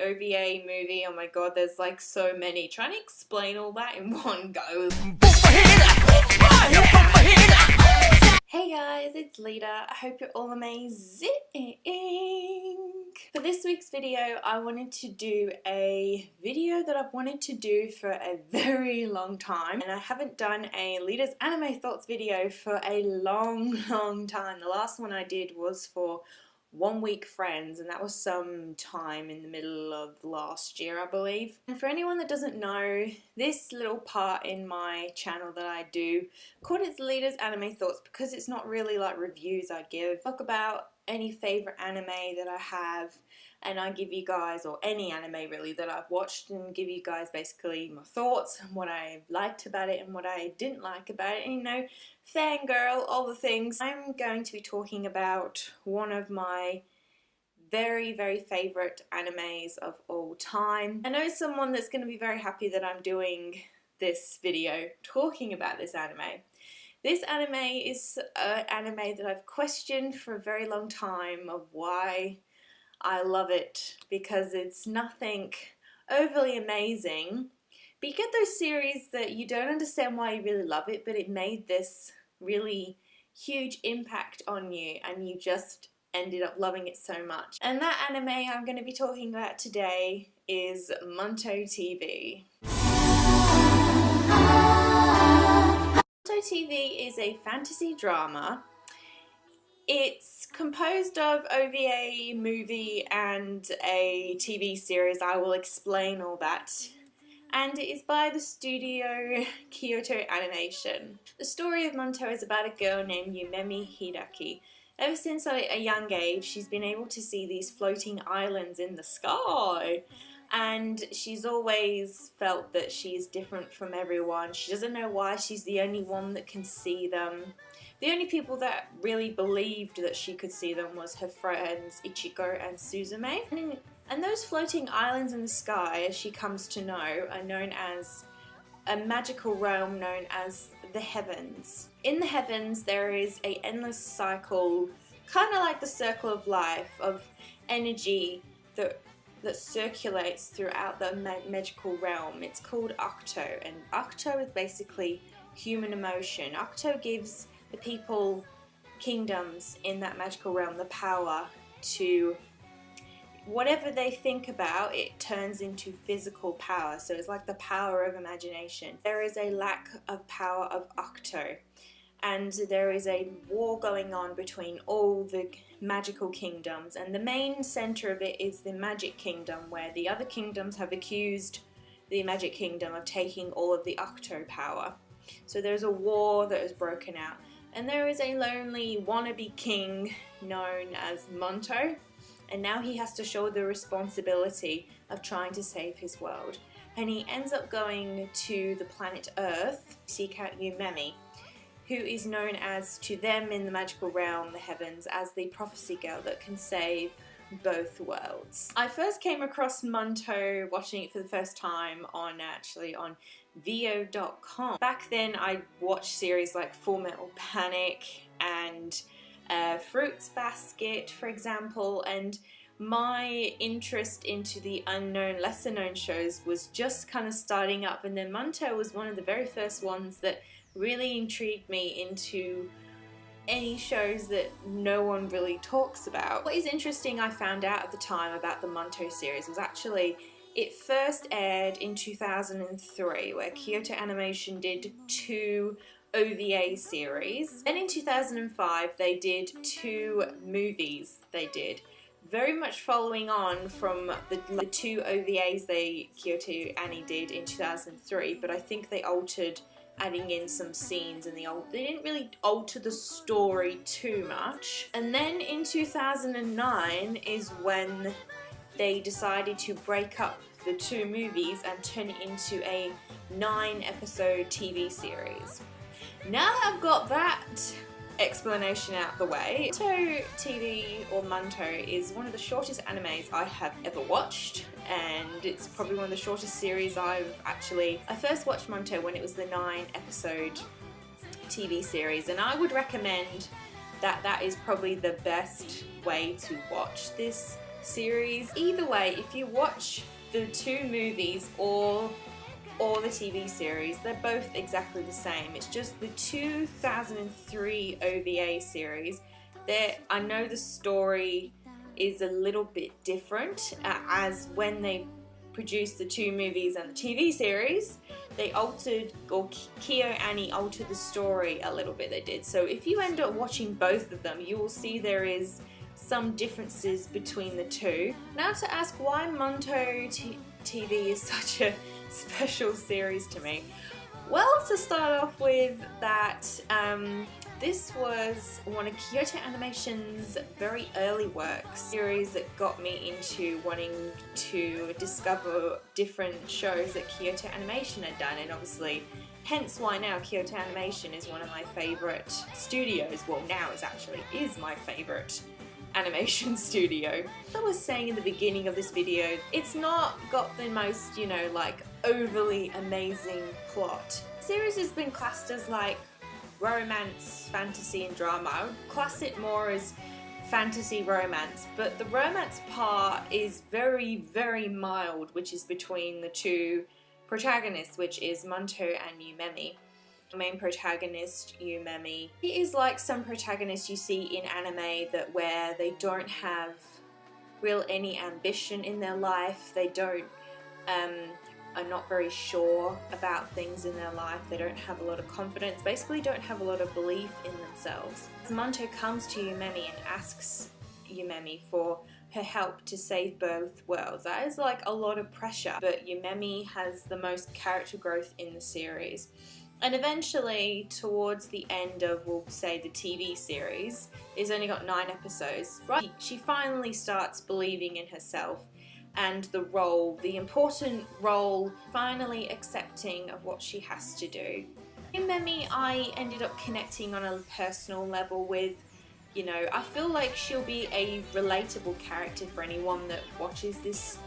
OVA movie. Oh my god, there's like so many. Trying to explain all that in one go. Hey guys, it's Lita. I hope you're all amazing. For this week's video, I wanted to do a video that I've wanted to do for a very long time, and I haven't done a Lita's anime thoughts video for a long time. The last one I did was for 1 Week Friends, and that was some time in the middle of last year, I believe. And for anyone that doesn't know, this little part in my channel that I do, called it Lita's Anime Thoughts, because it's not really like reviews I give. I talk about any favourite anime that I have, and I give you guys, or any anime really that I've watched, and give you guys basically my thoughts and what I liked about it and what I didn't like about it, and, you know, fangirl, all the things. I'm going to be talking about one of my very favourite animes of all time. I know someone that's going to be very happy that I'm doing this video talking about this anime. This anime is an anime that I've questioned for a very long time of why I love it, because it's nothing overly amazing, but you get those series that you don't understand why you really love it, but it made this really huge impact on you and you just ended up loving it so much. And that anime I'm going to be talking about today is Munto TV. Munto TV is a fantasy drama. It's composed of OVA, movie and a TV series. I will explain all that. And it is by the studio Kyoto Animation. The story of Munto is about a girl named Yumemi Hidaki. Ever since a young age, she's been able to see these floating islands in the sky. And she's always felt that she's different from everyone. She doesn't know why she's the only one that can see them. The only people that really believed that she could see them was her friends Ichiko and Suzume. And those floating islands in the sky, as she comes to know, are known as a magical realm known as the Heavens. In the Heavens, there is an endless cycle, kind of like the circle of life, of energy that circulates throughout the magical realm. It's called Ahto, and Ahto is basically human emotion. Ahto gives the people, kingdoms in that magical realm, the power to whatever they think about, it turns into physical power. So it's like the power of imagination. There is a lack of power of Ahto, and there is a war going on between all the magical kingdoms, and the main center of it is the Magic Kingdom, where the other kingdoms have accused the Magic Kingdom of taking all of the Ahto power. So there's a war that has broken out, and there is a lonely wannabe king known as Munto, and now he has to shoulder the responsibility of trying to save his world. And he ends up going to the planet Earth to seek out Yumemi, who is known as, to them in the magical realm, the Heavens, as the prophecy girl that can save both worlds. I first came across Munto watching it for the first time on Vio.com. Back then I watched series like Full Metal Panic and Fruits Basket, for example, and my interest into the unknown, lesser known shows was just kind of starting up, and then Munto was one of the very first ones that really intrigued me into any shows that no one really talks about. What is interesting, I found out at the time about the Munto series, was actually it first aired in 2003, where Kyoto Animation did 2 OVA series. Then in 2005 they did 2 movies they did, very much following on from the 2 OVAs Kyoto Ani did in 2003, but I think they altered, adding in some scenes in the old. They didn't really alter the story too much. And then in 2009 is when they decided to break up the 2 movies and turn it into a 9-episode TV series. Now that I've got that explanation out the way, Munto TV, or Munto, is one of the shortest animes I have ever watched, and it's probably one of the shortest series I first watched Munto when it was the 9-episode TV series, and I would recommend that is probably the best way to watch this series. Either way, if you watch the two movies or the TV series, they're both exactly the same. It's just the 2003 OVA series. I know the story is a little bit different, as when they produced the two movies and the TV series, they altered, or KyoAni altered the story a little bit, they did. So if you end up watching both of them, you will see there is some differences between the two. Now to ask why Monto TV is such a special series to me. Well, to start off with that, this was one of Kyoto Animation's very early works, series that got me into wanting to discover different shows that Kyoto Animation had done, and obviously hence why now Kyoto Animation is one of my favourite studios. Well, now it actually is my favourite animation studio. As I was saying in the beginning of this video, it's not got the most, you know, like overly amazing plot. The series has been classed as like romance, fantasy and drama. I would class it more as fantasy romance, but the romance part is very, very mild, which is between the two protagonists, which is Monto and Yumemi. The main protagonist, Yumemi, he is like some protagonists you see in anime where they don't have any ambition in their life. They are not very sure about things in their life. They don't have a lot of confidence, basically don't have a lot of belief in themselves. Monto comes to Yumemi and asks Yumemi for her help to save both worlds. That is like a lot of pressure, but Yumemi has the most character growth in the series. And eventually, towards the end of, we'll say, the TV series, it's only got 9 episodes, right? She finally starts believing in herself and the important role, finally accepting of what she has to do. Yumemi, I ended up connecting on a personal level with. You know, I feel like she'll be a relatable character for anyone that watches this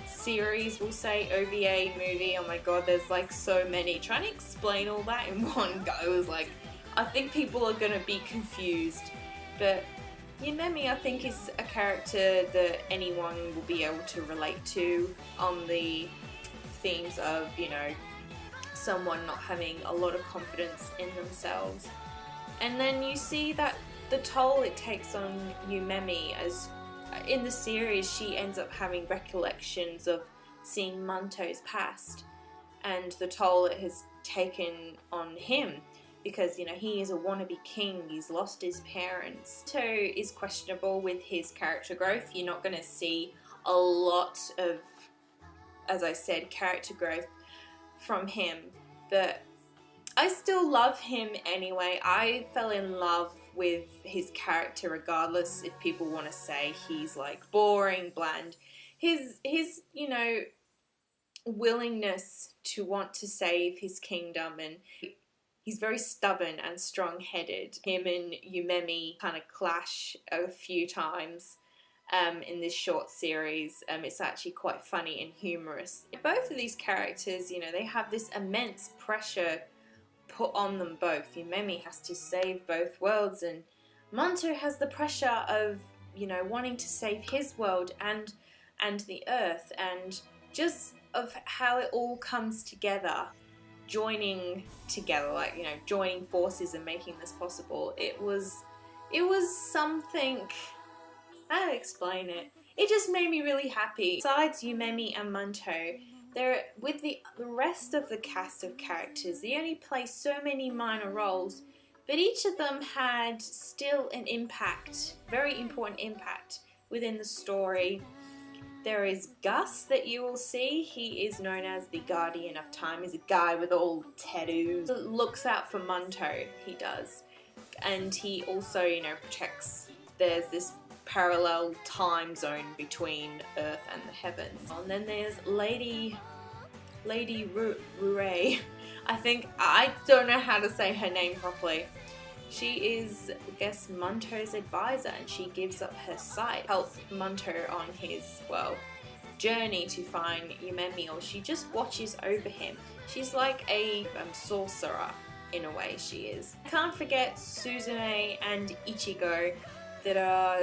series, we'll say, OVA movie. Oh my god, there's like so many. Trying to explain all that in one go is like, I think people are gonna be confused. But Yumemi, I think, is a character that anyone will be able to relate to on the themes of, you know, someone not having a lot of confidence in themselves. And then you see that the toll it takes on Yumemi, as in the series she ends up having recollections of seeing Monto's past and the toll it has taken on him, because, you know, he is a wannabe king, he's lost his parents. Monto is questionable with his character growth. You're not going to see a lot of, as I said, character growth from him, but I still love him anyway. I fell in love with his character regardless if people want to say he's like boring, bland. His you know, willingness to want to save his kingdom, and he's very stubborn and strong-headed. Him and Yumemi kind of clash a few times in this short series. It's actually quite funny and humorous. Both of these characters, you know, they have this immense pressure put on them both. Yumemi has to save both worlds, and Monto has the pressure of, you know, wanting to save his world and the Earth, and just of how it all comes together, joining together, like, you know, joining forces and making this possible. It was something, how to explain it? It just made me really happy. Besides Yumemi and Monto, with the rest of the cast of characters, they only play so many minor roles, but each of them had still an impact, very important impact within the story. There is Gus that you will see. He is known as the Guardian of Time. He's a guy with all tattoos. Looks out for Monto, he does. And he also, you know, protects, there's this parallel time zone between Earth and the heavens. And then there's Lady Rue. I don't know how to say her name properly. She is, I guess, Monto's advisor, and she gives up her sight, helps Monto on his, well, journey to find Yumemi, or she just watches over him. She's like a sorcerer, in a way she is. I can't forget Suzume and Ichigo, that are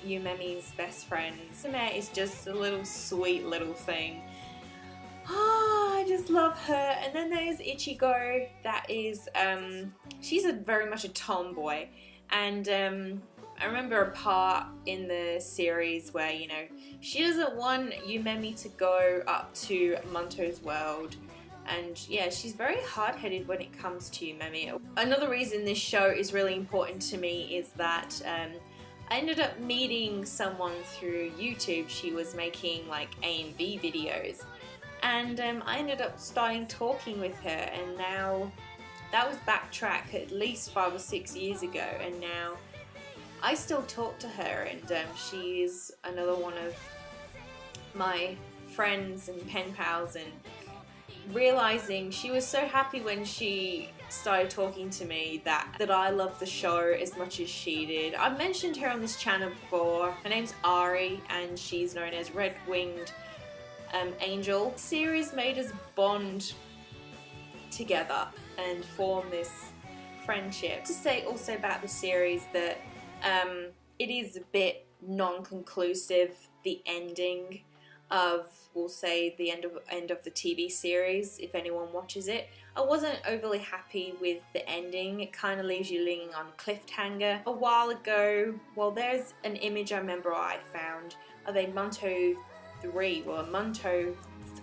Yumemi's best friends. Sume is just a little sweet little thing. Oh, I just love her. And then there's Ichigo. That is, she's very much a tomboy. And I remember a part in the series where, you know, she doesn't want Yumemi to go up to Munto's world. And yeah, she's very hard-headed when it comes to Yumemi. Another reason this show is really important to me is that I ended up meeting someone through YouTube. She was making like AMV videos. And I ended up starting talking with her, and now that was backtrack at least 5 or 6 years ago, and now I still talk to her, and she is another one of my friends and pen pals, and realizing she was so happy when she started talking to me that I love the show as much as she did. I've mentioned her on this channel before. Her name's Ari, and she's known as Red Winged Angel. The series made us bond together and form this friendship. To say also about the series that it is a bit non-conclusive, the ending of, we'll say, the end of the TV series, if anyone watches it. I wasn't overly happy with the ending. It kind of leaves you leaning on a cliffhanger. A while ago, well, there's an image I remember I found of a Munto 3, well,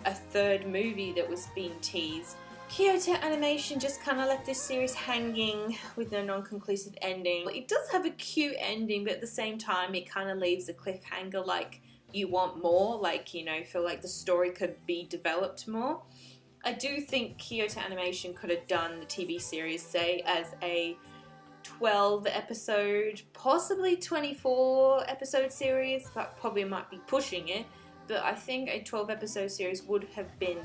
a third movie that was being teased. Kyoto Animation just kind of left this series hanging with no non-conclusive ending. It does have a cute ending, but at the same time it kind of leaves a cliffhanger, like you want more, like, you know, feel like the story could be developed more. I do think Kyoto Animation could have done the TV series, say, as a 12 episode, possibly 24 episode series, but probably might be pushing it. But I think a 12 episode series would have been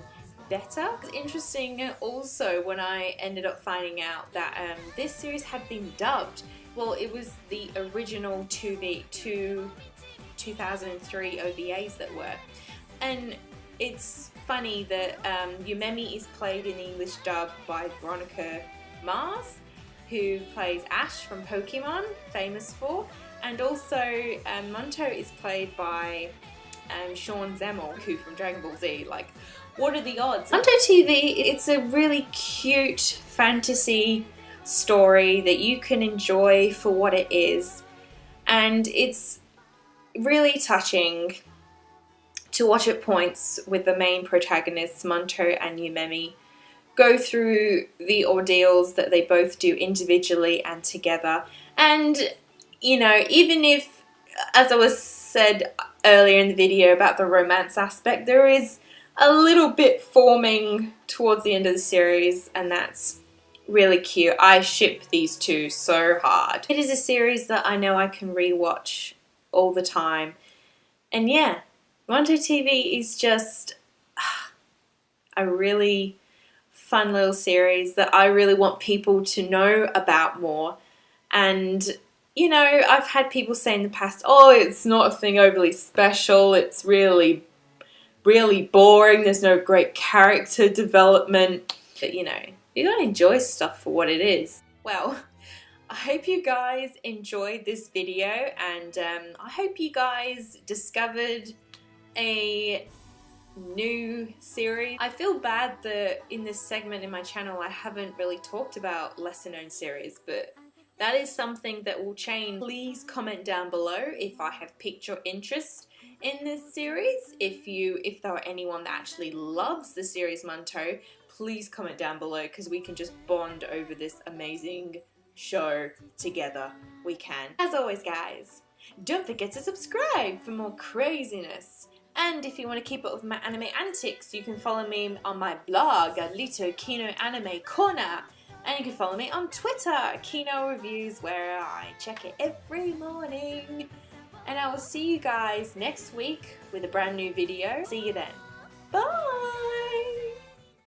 better. It's interesting also when I ended up finding out that this series had been dubbed. Well, it was the original 2003 OVAs that were. And it's funny that Yumemi is played in the English dub by Veronica Mars, who plays Ash from Pokemon, famous for. And also Munto is played by Sean Zemeckis from Dragon Ball Z. Like, what are the odds? Munto TV, it's a really cute fantasy story that you can enjoy for what it is, and it's really touching to watch at points with the main protagonists, Munto and Yumemi, go through the ordeals that they both do individually and together. And, you know, even if, as I was said earlier in the video about the romance aspect, there is a little bit forming towards the end of the series, and that's really cute. I ship these two so hard. It is a series that I know I can rewatch all the time. And yeah, Munto TV is just a really fun little series that I really want people to know about more. And you know, I've had people say in the past, oh, it's not a thing overly special, it's really boring, there's no great character development. But you know, you gotta enjoy stuff for what it is. Well, I hope you guys enjoyed this video, and I hope you guys discovered a new series. I feel bad that in this segment in my channel I haven't really talked about lesser known series, but that is something that will change. Please comment down below if I have piqued your interest in this series. If there are anyone that actually loves the series Munto, please comment down below, because we can just bond over this amazing show together. We can. As always, guys, don't forget to subscribe for more craziness. And if you want to keep up with my anime antics, you can follow me on my blog at Lito Kino Anime Corner. And you can follow me on Twitter, Kino Reviews, where I check it every morning. And I will see you guys next week with a brand new video. See you then. Bye!